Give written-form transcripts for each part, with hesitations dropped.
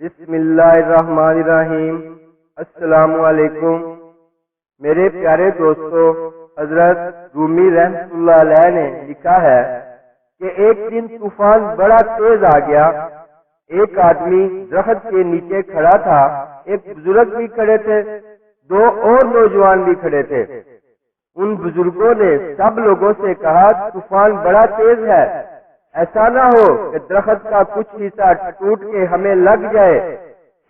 بسم اللہ الرحمن الرحیم۔ السلام علیکم میرے پیارے دوستو، حضرت رومی رحمت اللہ علیہ نے لکھا ہے کہ ایک دن طوفان بڑا تیز آ گیا۔ ایک آدمی درخت کے نیچے کھڑا تھا، ایک بزرگ بھی کھڑے تھے، دو اور نوجوان بھی کھڑے تھے۔ ان بزرگوں نے سب لوگوں سے کہا طوفان بڑا تیز ہے، ایسا نہ ہو کہ درخت کا کچھ حصہ ٹوٹ کے ہمیں لگ جائے۔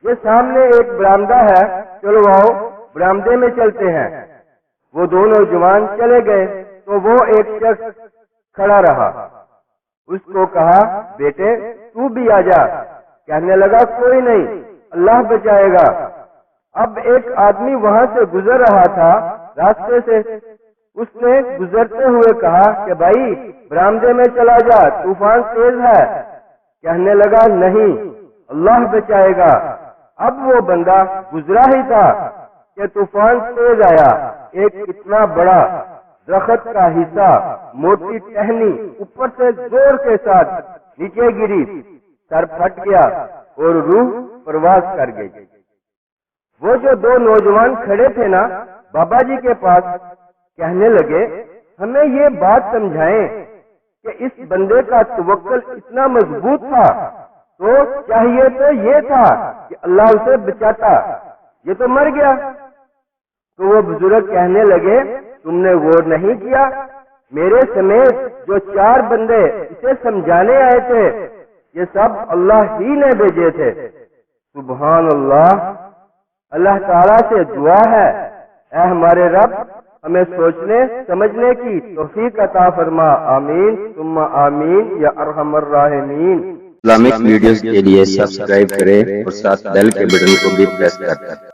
یہ سامنے ایک برآمدہ ہے، چلو آؤ برآمدے میں چلتے ہیں۔ وہ دو نوجوان چلے گئے تو وہ ایک شخص کھڑا رہا۔ اس کو کہا بیٹے تو بھی آ جا۔ کہنے لگا کوئی نہیں، اللہ بچائے گا۔ اب ایک آدمی وہاں سے گزر رہا تھا راستے سے، اس نے گزرتے ہوئے کہا کہ بھائی برآمدے میں چلا جا، طوفان تیز ہے۔ کہنے لگا نہیں، اللہ بچائے گا۔ اب وہ بندہ گزرا ہی تھا کہ طوفان تیز آیا، ایک اتنا بڑا درخت کا حصہ، موٹی ٹہنی اوپر سے زور کے ساتھ نیچے گری، سر پھٹ گیا اور روح پرواز کر گئی۔ وہ جو دو نوجوان کھڑے تھے نا بابا جی کے پاس، کہنے لگے ہمیں یہ بات سمجھائیں کہ اس بندے کا توکل اتنا مضبوط تھا تو چاہیے تو یہ تھا کہ اللہ اسے بچاتا، یہ تو مر گیا۔ تو وہ بزرگ کہنے لگے تم نے غور نہیں کیا، میرے سمیت جو چار بندے اسے سمجھانے آئے تھے یہ سب اللہ ہی نے بھیجے تھے۔ سبحان اللہ۔ اللہ تعالیٰ سے دعا ہے اے ہمارے رب ہمیں سوچنے سمجھنے کی توفیق عطا فرما، آمین ثم آمین یا ارحم الراحمین۔ اسلامک ویڈیوز کے لیے سبسکرائب کریں اور ساتھ بیل کے بٹن کو بھی پریس کریں۔